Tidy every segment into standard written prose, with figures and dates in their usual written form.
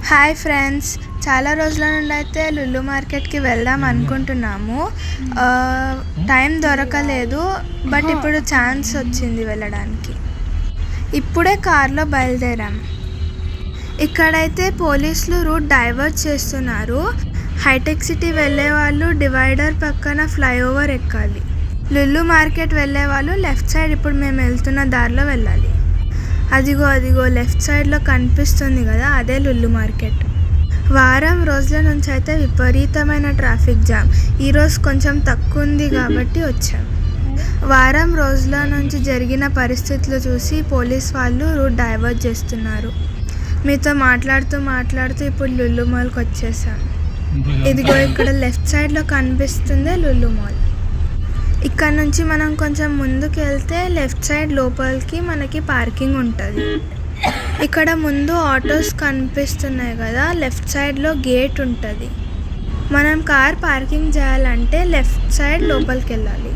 Hi friends, చాలా రోజుల నుండి అయితే లులు మార్కెట్కి వెళ్దాం అనుకుంటున్నాము. టైం దొరకలేదు, బట్ ఇప్పుడు ఛాన్స్ వచ్చింది వెళ్ళడానికి. ఇప్పుడే కార్లో బయలుదేరాం. ఇక్కడైతే పోలీసులు రూట్ డైవర్ట్ చేస్తున్నారు. హైటెక్ సిటీ వెళ్ళే వాళ్ళు డివైడర్ పక్కన ఫ్లైఓవర్ ఎక్కాలి. లులు మార్కెట్ వెళ్ళే వాళ్ళు లెఫ్ట్ సైడ్ ఇప్పుడు మేము వెళ్తున్న దారిలో వెళ్ళాలి. అదిగో లెఫ్ట్ సైడ్లో కనిపిస్తుంది కదా, అదే లులు మార్కెట్. వారం రోజుల నుంచి అయితే విపరీతమైన ట్రాఫిక్ జామ్. ఈరోజు కొంచెం తక్కువ ఉంది కాబట్టి వచ్చాం. వారం రోజుల నుంచి జరిగిన పరిస్థితులు చూసి పోలీస్ వాళ్ళు రూట్ డైవర్ట్ చేస్తున్నారు. మీతో మాట్లాడుతూ ఇప్పుడు లులు మాల్కి వచ్చేసాం. ఇదిగో ఇక్కడ లెఫ్ట్ సైడ్లో కనిపిస్తుంది లులు మాల్. ఇక్కడ నుంచి మనం కొంచెం ముందుకు వెళ్తే లెఫ్ట్ సైడ్ లోపలికి మనకి పార్కింగ్ ఉంటుంది. ఇక్కడ ముందు ఆటోస్ కనిపిస్తున్నాయి కదా, లెఫ్ట్ సైడ్లో గేట్ ఉంటుంది. మనం కార్ పార్కింగ్ చేయాలంటే లెఫ్ట్ సైడ్ లోపలికి వెళ్ళాలి.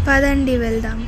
పదండి వెళ్దాం.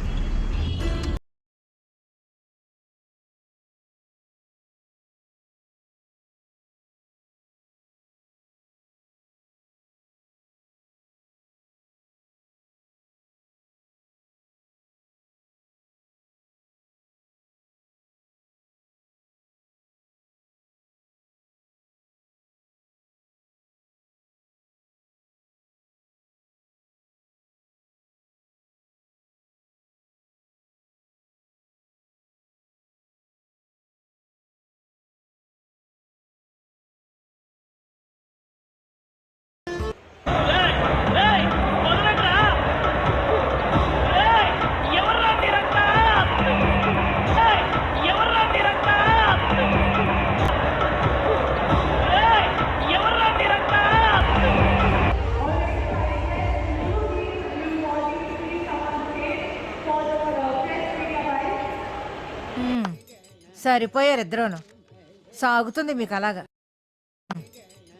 సరిపోయారిద్దరూను. సాగుతుంది మీకు అలాగా.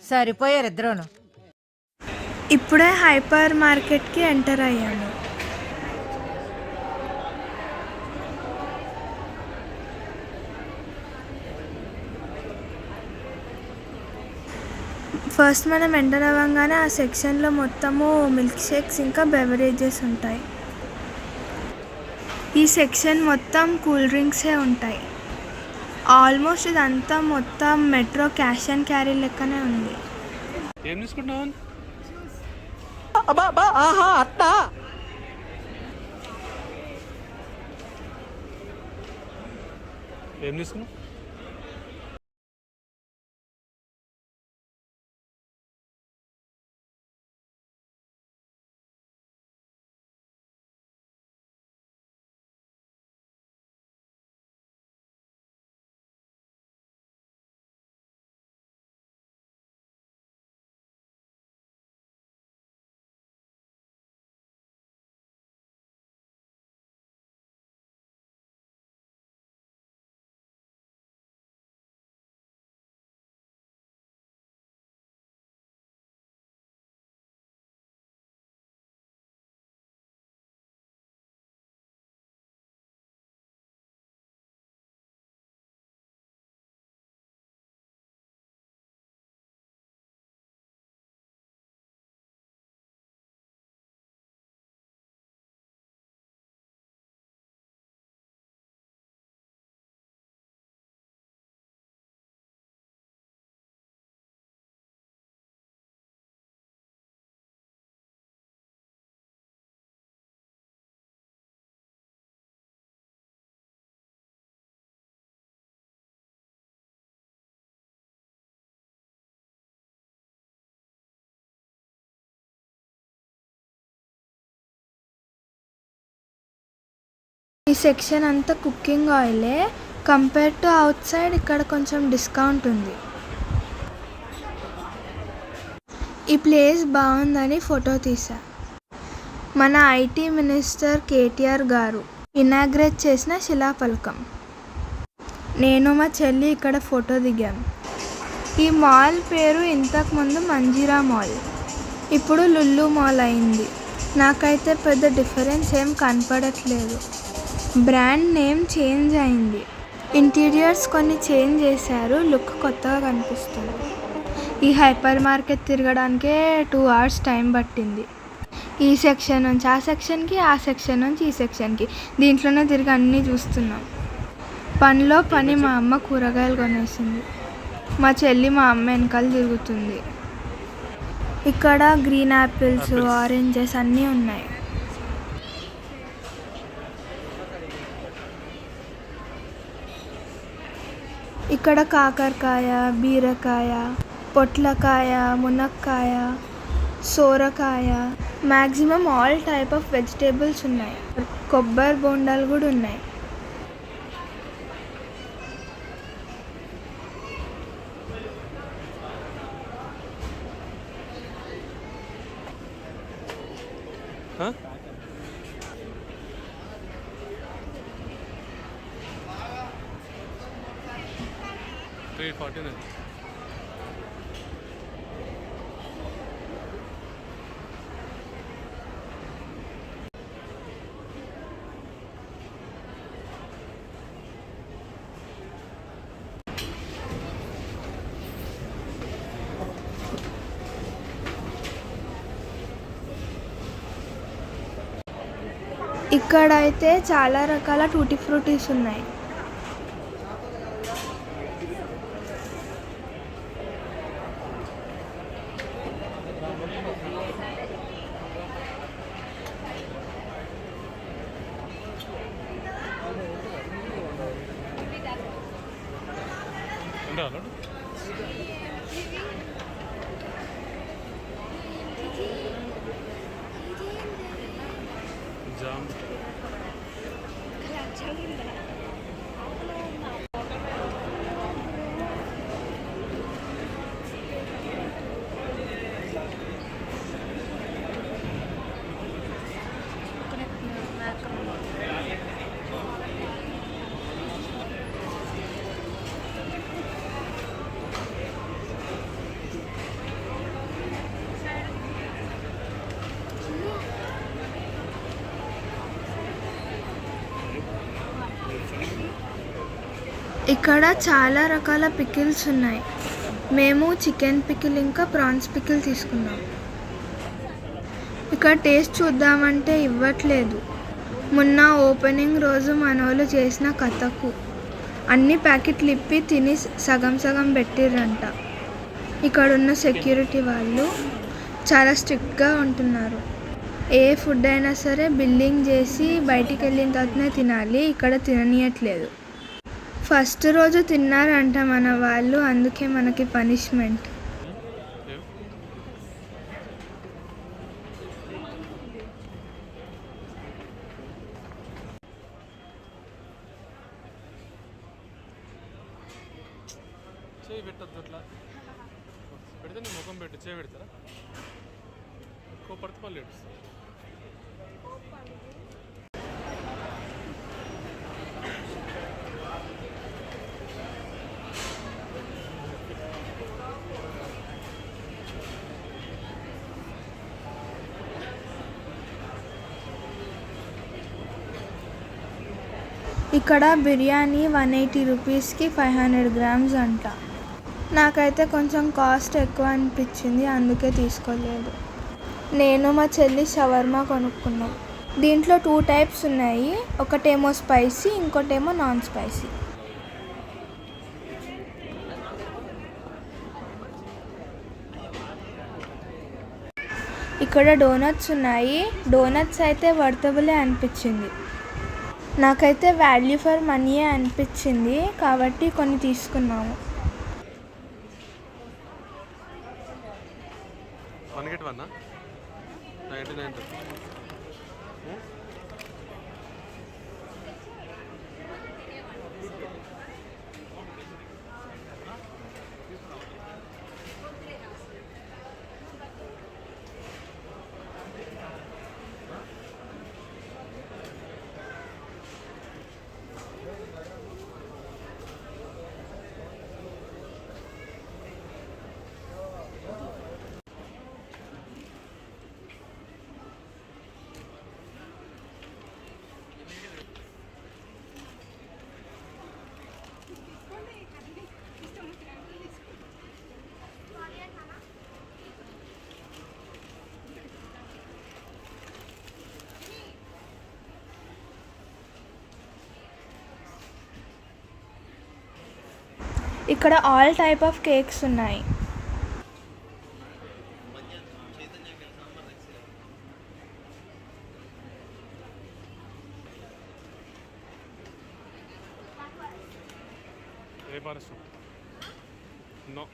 సరిపోయారిద్దరూను. ఇప్పుడే హైపర్ మార్కెట్కి ఎంటర్ అయ్యాము. ఫస్ట్ మనం ఎంటర్ అవ్వగానే ఆ సెక్షన్లో మొత్తము మిల్క్ షేక్స్ ఇంకా బెవరేజెస్ ఉంటాయి. ఈ సెక్షన్ మొత్తం కూల్ డ్రింక్సే ఉంటాయి. ఆల్మోస్ట్ ఇదంతా మొత్తం మెట్రో క్యాష్ అండ్ క్యారీ లెక్కనే ఉంది. ఏం తీసుకుంటావు? ఏం తీసుకున్నావు? ఈ సెక్షన్ అంతా కుకింగ్ ఆయిలే. కంపేర్ టు అవుట్ సైడ్ ఇక్కడ కొంచెం డిస్కౌంట్ ఉంది. ఈ ప్లేస్ బాగుందని ఫోటో తీసా. మన ఐటీ మినిస్టర్ కేటీఆర్ గారు ఇనాగ్రేట్ చేసిన శిలాఫలకం. నేను మా చెల్లి ఇక్కడ ఫోటో దిగాం. ఈ మాల్ పేరు ఇంతకుముందు మంజీరా మాల్, ఇప్పుడు లులు మాల్ అయింది. నాకైతే పెద్ద డిఫరెన్స్ ఏం కనపడట్లేదు. బ్రాండ్ నేమ్ చేంజ్ అయింది. ఇంటీరియర్స్ కొన్ని చేంజ్ చేశారు, లుక్ కొత్తగా కనిపిస్తుంది. ఈ హైపర్ మార్కెట్ తిరగడానికే 2 hours టైం పట్టింది. ఈ సెక్షన్ నుంచి ఆ సెక్షన్కి, ఆ సెక్షన్ నుంచి ఈ సెక్షన్కి, దీంట్లోనే తిరిగి అన్నీ చూస్తున్నాం. పనిలో పని మా అమ్మ కూరగాయలు కొనేసింది. మా చెల్లి మా అమ్మ వెనకాల తిరుగుతుంది. ఇక్కడ గ్రీన్ యాపిల్స్, ఆరెంజెస్ అన్నీ ఉన్నాయి. ఇక్కడ కాకరకాయ, బీరకాయ, పొట్లకాయ, మునక్కాయ, సోరకాయ, maximum all type of vegetables ఉన్నాయి. కొబ్బరి బొండాలు కూడా ఉన్నాయి. Huh? $349. ఇక్కడైతే చాలా రకాల టూటీ ఫ్రూటీస్ ఉన్నాయి. జామ్ ఇక్కడ చాలా రకాల పికిల్స్ ఉన్నాయి. మేము చికెన్ పికిల్ ఇంకా ప్రాన్స్ పికిల్ తీసుకున్నాం. ఇక్కడ టేస్ట్ చూద్దామంటే ఇవ్వట్లేదు. మొన్న ఓపెనింగ్ రోజు మనోళ్ళు చేసిన కథకు అన్ని ప్యాకెట్లు ఇప్పి తిని సగం సగం పెట్టిర్రంట. ఇక్కడున్న సెక్యూరిటీ వాళ్ళు చాలా స్ట్రిక్ట్గా ఉంటున్నారు. ఏ ఫుడ్ అయినా సరే బిల్లింగ్ చేసి బయటికి వెళ్ళిన తర్వాతనే తినాలి. ఇక్కడ తిననీయట్లేదు. ఫస్ట్ రోజు తిన్నారంట మన వాళ్ళు, అందుకే మనకి పనిష్మెంట్. చేయి పెట్టద్దు, అట్లా పెడితే నీ ముఖం పెట్టి చేయి పెడతారా? కోపడితే మళ్ళీ ఏడుస్తారు. ఇక్కడ బిర్యానీ 180 రూపీస్కి 500 grams అంట. నాకైతే కొంచెం కాస్ట్ ఎక్కువ అనిపించింది, అందుకే తీసుకోలేదు. నేను మా చెల్లి షవర్మా కొనుక్కున్నాం. దీంట్లో 2 types ఉన్నాయి. ఒకటేమో స్పైసీ, ఇంకోటేమో నాన్ స్పైసీ. ఇక్కడ డోనట్స్ ఉన్నాయి. డోనట్స్ అయితే వర్తబులే అనిపించింది. నాకైతే వాల్యూ ఫర్ మనీయే అనిపించింది, కాబట్టి కొన్ని తీసుకున్నాము. 1 get 1 99. ఇక్కడ ఆల్ టైప్ ఆఫ్ కేక్స్ ఉన్నాయి. ఏ పారిస్తాం నో.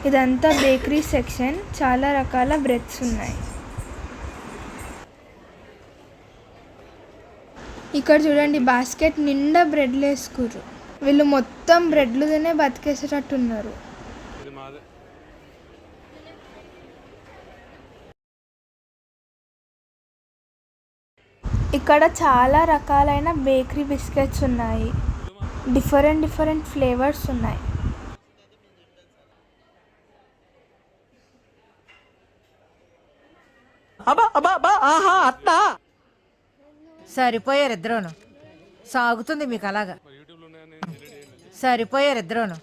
ఇదంతా బేకరీ సెక్షన్. చాలా రకాల బ్రెడ్స్ ఉన్నాయి. ఇక్కడ చూడండి, బాస్కెట్ నిండా బ్రెడ్లు వేసుకుర్రు. వీళ్ళు మొత్తం బ్రెడ్లు తినే బతికేసేటట్టున్నారు. ఇది మాదే. ఇక్కడ చాలా రకాలైన బేకరీ బిస్కెట్స్ ఉన్నాయి. డిఫరెంట్ ఫ్లేవర్స్ ఉన్నాయి. సరిపోయారు ఇద్దరును. సాగుతుంది మీకు అలాగా. యూట్యూబ్లో ఉన్నాయని సరిపోయారు ఇద్దరును.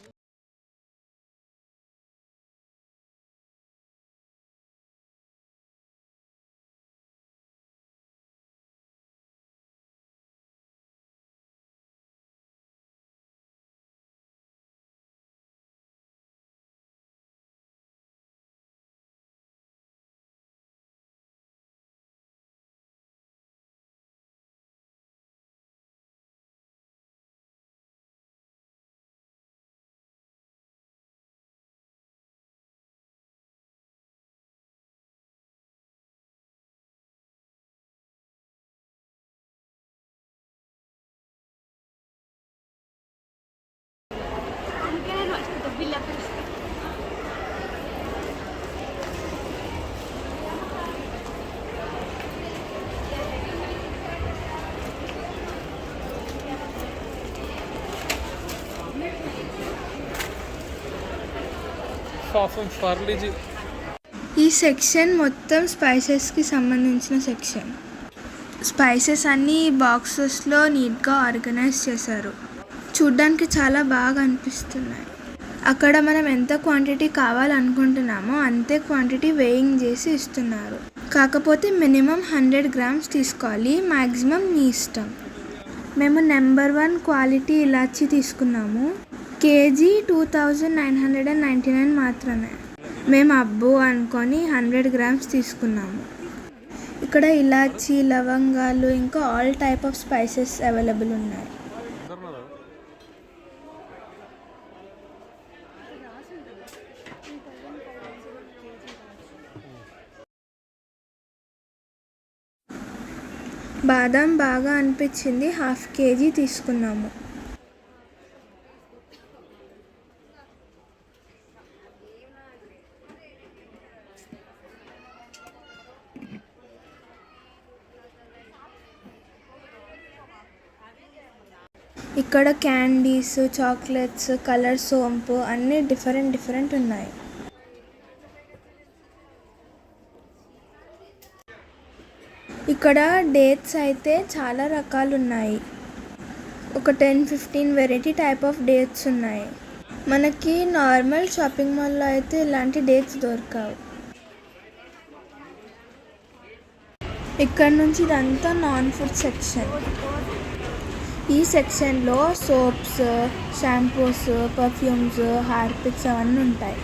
పార్లీజీ. ఈ సెక్షన్ మొత్తం స్పైసెస్కి సంబంధించిన సెక్షన్. స్పైసెస్ అన్నీ బాక్సెస్లో నీట్గా ఆర్గనైజ్ చేశారు. చూడ్డానికి చాలా బాగా అనిపిస్తున్నాయి. అక్కడ మనం ఎంత క్వాంటిటీ కావాలనుకుంటున్నామో అంతే క్వాంటిటీ వేయింగ్ చేసి ఇస్తున్నారు. కాకపోతే మినిమం 100 grams తీసుకోవాలి. మ్యాక్సిమం మీ ఇష్టం. మేము నెంబర్ 1 క్వాలిటీ ఇలాచీ తీసుకున్నాము. కేజీ 2999 మాత్రమే. మేము అబ్బో అనుకొని 100 grams తీసుకున్నాము. ఇక్కడ ఇలాచీ, లవంగాలు, ఇంకా all type of spices available ఉన్నాయి. బాదం బాగా అనిపించింది. 1/2 kg తీసుకున్నాము. ఇక్కడ క్యాండీస్, చాక్లెట్స్, కలర్ సోంపు అన్నీ డిఫరెంట్ ఉన్నాయి. ఇక్కడ డేట్స్ అయితే చాలా రకాలు ఉన్నాయి. ఒక 10-15 వెరైటీ టైప్ ఆఫ్ డేట్స్ ఉన్నాయి. మనకి నార్మల్ షాపింగ్ మాల్లో అయితే ఇలాంటి డేట్స్ దొరకవు. ఇక్కడ నుంచి ఇదంతా నాన్ ఫుడ్ సెక్షన్. ఈ సెక్షన్లో సోప్స్, షాంపూస్, పర్ఫ్యూమ్స్, హార్పిక్స్ అవన్నీ ఉంటాయి.